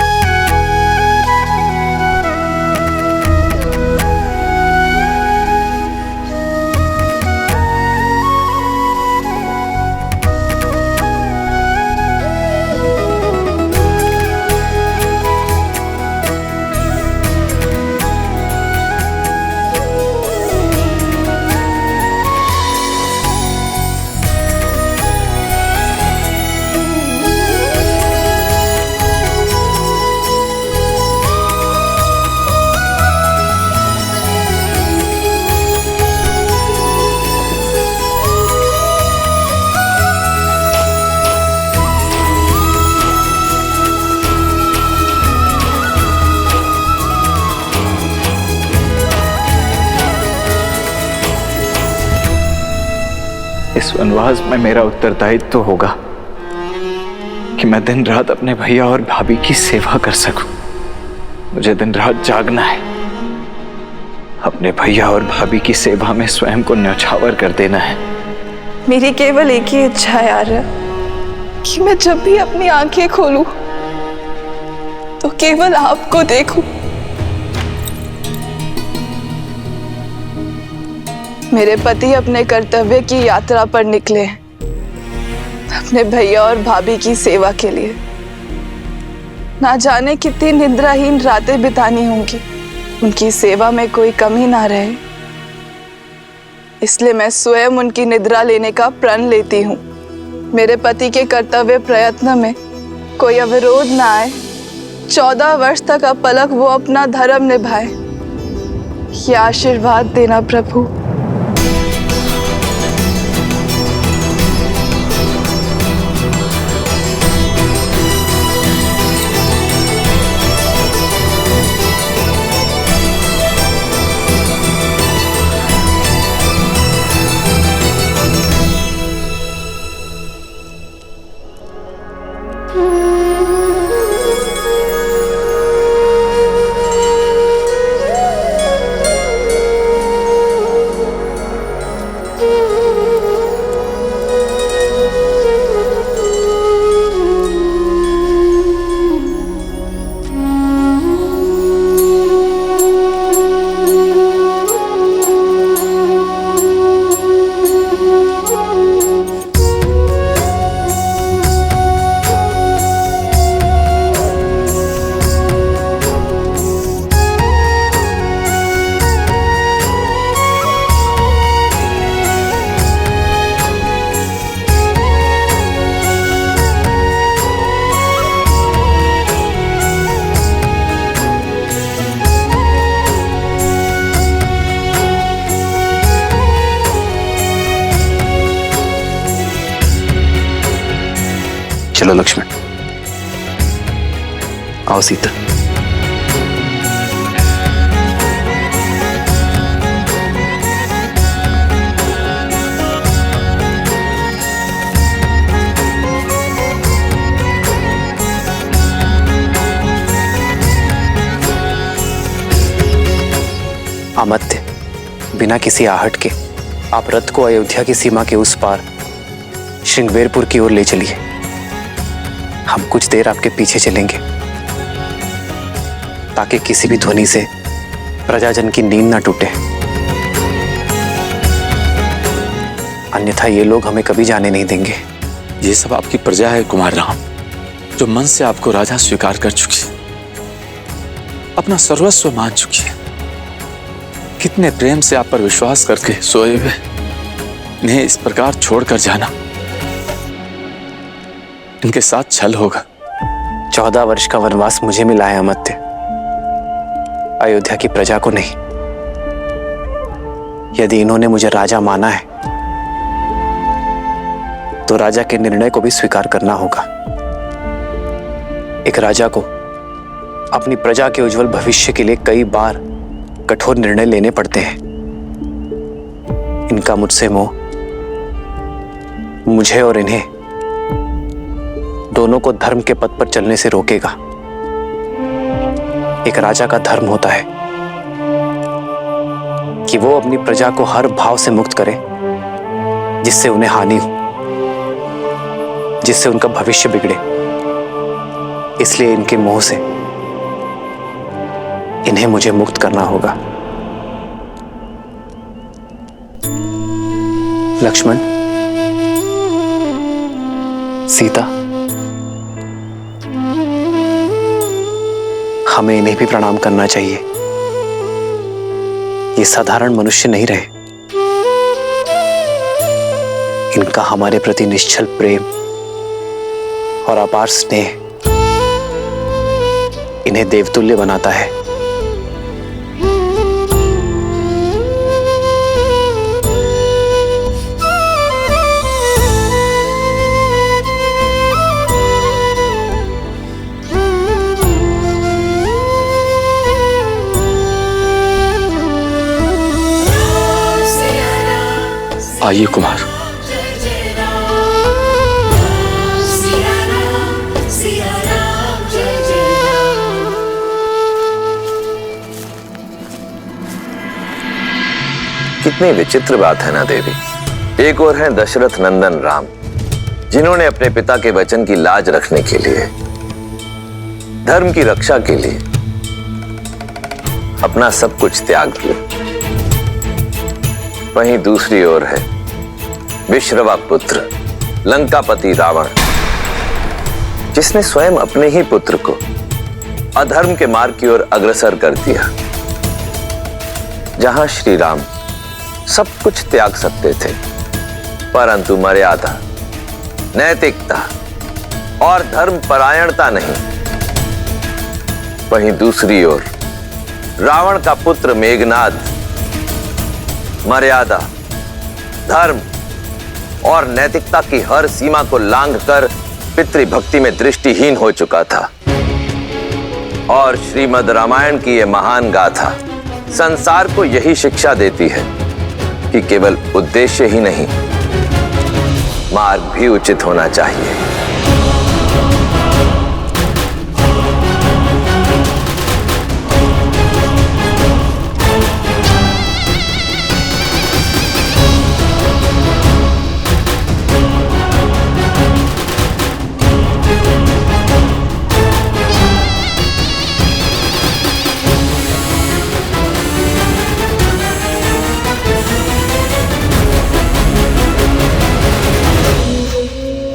Speaker 16: इस वनवास में मेरा उत्तरदायित्व तो होगा कि मैं दिन रात अपने भैया और भाभी की सेवा कर सकूं। मुझे दिन रात जागना है, अपने भैया और भाभी की सेवा में स्वयं को न्यौछावर कर देना है।
Speaker 17: मेरी केवल एक ही इच्छा है आर्या, कि मैं जब भी अपनी आंखें खोलूं तो केवल आपको देखूं। मेरे पति अपने कर्तव्य की यात्रा पर निकले अपने भैया और भाभी की सेवा के लिए। ना जाने कितनी निद्राहीन रातें बितानी होंगी, उनकी सेवा में कोई कमी ना रहे, इसलिए मैं स्वयं उनकी निद्रा लेने का प्रण लेती हूँ। मेरे पति के कर्तव्य प्रयत्न में कोई अवरोध ना आए, 14 वर्ष तक अपलक वो अपना धर्म निभाए, ये आशीर्वाद देना प्रभु।
Speaker 9: चलो लक्ष्मण, आओ सीता। अमत्य, बिना किसी आहट के आप रथ को अयोध्या की सीमा के उस पार श्रृंगवेरपुर की ओर ले चलिए। हम कुछ देर आपके पीछे चलेंगे ताकि किसी भी ध्वनि से प्रजाजन की नींद ना टूटे, अन्यथा ये लोग हमें कभी जाने नहीं देंगे।
Speaker 10: ये सब आपकी प्रजा है कुमार राम, जो मन से आपको राजा स्वीकार कर चुकी, अपना सर्वस्व मान चुकी है। कितने प्रेम से आप पर विश्वास करके सोए हुए इन्हें इस प्रकार छोड़कर जाना, इनके साथ छल होगा।
Speaker 9: 14 वर्ष का वनवास मुझे मिला है अमत्य, अयोध्या की प्रजा को नहीं। यदि इन्होंने मुझे राजा माना है तो राजा के निर्णय को भी स्वीकार करना होगा। एक राजा को अपनी प्रजा के उज्जवल भविष्य के लिए कई बार कठोर निर्णय लेने पड़ते हैं। इनका मुझसे मोह मुझे और इन्हें दोनों को धर्म के पथ पर चलने से रोकेगा। एक राजा का धर्म होता है कि वो अपनी प्रजा को हर भाव से मुक्त करे जिससे उन्हें हानि हो, जिससे उनका भविष्य बिगड़े। इसलिए इनके मोह से इन्हें मुझे मुक्त करना होगा। लक्ष्मण, सीता, हमें इन्हें भी प्रणाम करना चाहिए। ये साधारण मनुष्य नहीं रहे। इनका हमारे प्रति निश्चल प्रेम और अपार स्नेह इन्हें देवतुल्य बनाता है।
Speaker 10: आइए कुमार।
Speaker 18: कितनी विचित्र बात है ना देवी। एक और हैं दशरथ नंदन राम, जिन्होंने अपने पिता के वचन की लाज रखने के लिए, धर्म की रक्षा के लिए अपना सब कुछ त्याग दिया। वहीं दूसरी ओर है विश्रवा पुत्र लंकापति रावण, जिसने स्वयं अपने ही पुत्र को अधर्म के मार्ग की ओर अग्रसर कर दिया। जहां श्री राम सब कुछ त्याग सकते थे, परंतु मर्यादा, नैतिकता और धर्म परायणता नहीं, वहीं दूसरी ओर रावण का पुत्र मेघनाद मर्यादा, धर्म और नैतिकता की हर सीमा को लांघकर पितृभक्ति में दृष्टिहीन हो चुका था। और श्रीमद् रामायण की यह महान गाथा संसार को यही शिक्षा देती है कि केवल उद्देश्य ही नहीं, मार्ग भी उचित होना चाहिए।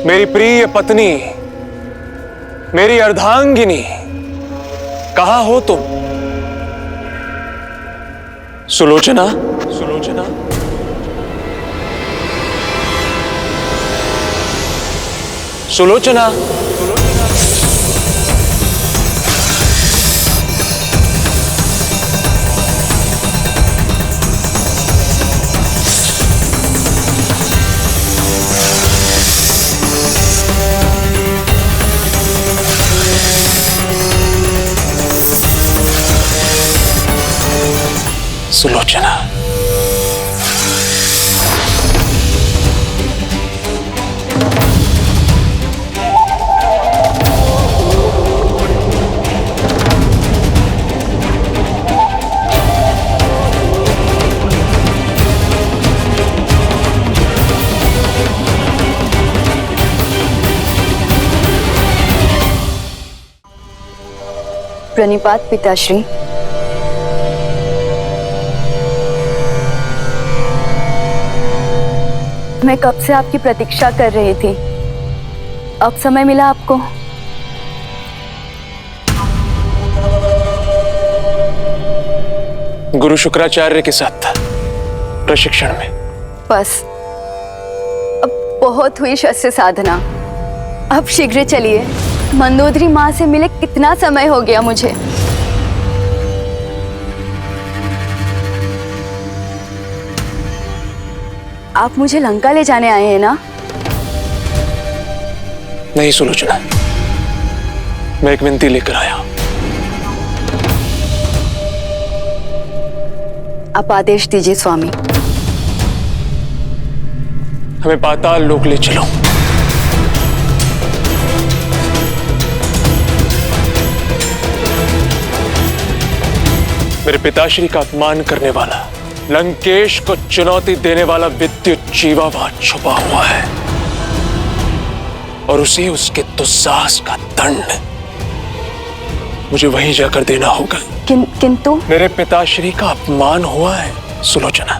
Speaker 6: मेरी प्रिय पत्नी, मेरी अर्धांगिनी, कहां हो तुम? सुलोचना, सुलोचना, सुलोचना, सुलोचना।
Speaker 2: प्रणिपात पिताश्री। मैं कब से आपकी प्रतीक्षा कर रही थी, अब समय मिला आपको।
Speaker 6: गुरु शुक्राचार्य के साथ था प्रशिक्षण में।
Speaker 2: बस अब बहुत हुई शस्त्र साधना, अब शीघ्र चलिए। मंदोदरी माँ से मिले कितना समय हो गया मुझे। आप मुझे लंका ले जाने आए हैं ना?
Speaker 6: नहीं सुलोचना, मैं एक विनती लेकर आया हूं।
Speaker 2: आप आदेश दीजिए स्वामी।
Speaker 6: हमें पाताल लोक ले चलो। मेरे पिताश्री का अपमान करने वाला, लंकेश को चुनौती देने वाला विद्युत जीवा वहां छुपा हुआ है और उसे उसके दुस्साहस का दंड मुझे वहीं जाकर देना होगा।
Speaker 2: किंतु
Speaker 6: मेरे पिताश्री का अपमान हुआ है सुलोचना,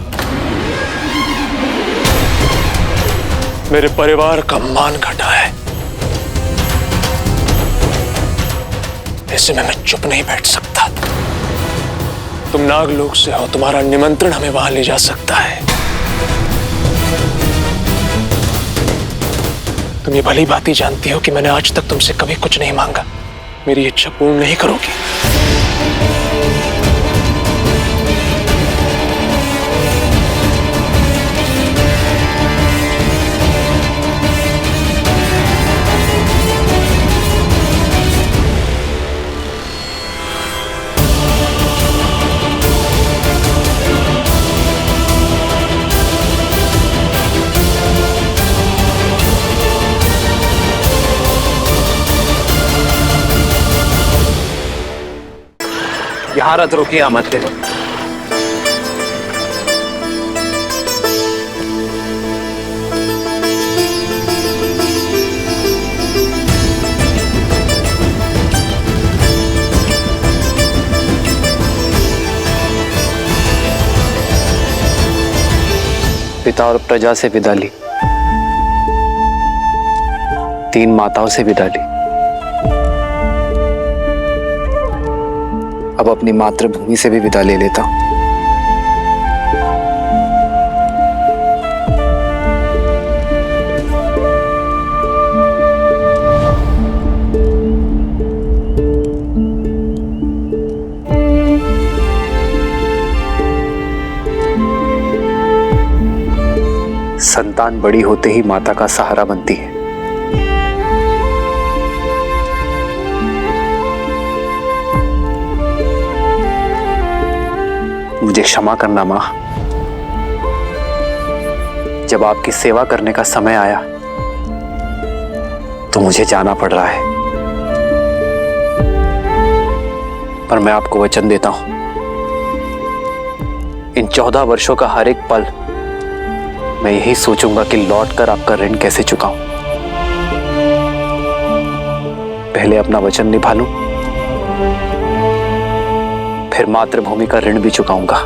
Speaker 6: मेरे परिवार का मान घटा है। ऐसे में मैं चुप नहीं बैठ सकता। तुम नागलोक से हो, तुम्हारा निमंत्रण हमें वहां ले जा सकता है। तुम ये भली भांति जानती हो कि मैंने आज तक तुमसे कभी कुछ नहीं मांगा। मेरी इच्छा पूर्ण नहीं करोगी?
Speaker 9: यहाँ रथ रोकिए अमात्य। पिता और प्रजा से विदा ली, 3 माताओं से विदा ली, अब अपनी मातृभूमि से भी विदा ले लेता हूं। संतान बड़ी होते ही माता का सहारा बनती है। मुझे क्षमा करना मां, जब आपकी सेवा करने का समय आया तो मुझे जाना पड़ रहा है, पर मैं आपको वचन देता हूं, इन 14 वर्षों का हर एक पल मैं यही सोचूंगा कि लौटकर आपका ऋण कैसे चुकाऊं। पहले अपना वचन निभा लूं, फिर मातृभूमि का ऋण भी चुकाऊंगा।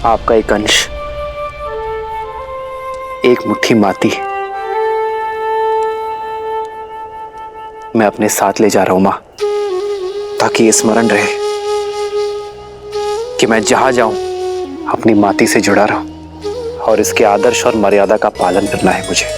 Speaker 9: आपका एक अंश, एक मुट्ठी माटी मैं अपने साथ ले जा रहा हूं मां, ताकि ये स्मरण रहे कि मैं जहां जाऊं अपनी माटी से जुड़ा रहूं और इसके आदर्श और मर्यादा का पालन करना है मुझे।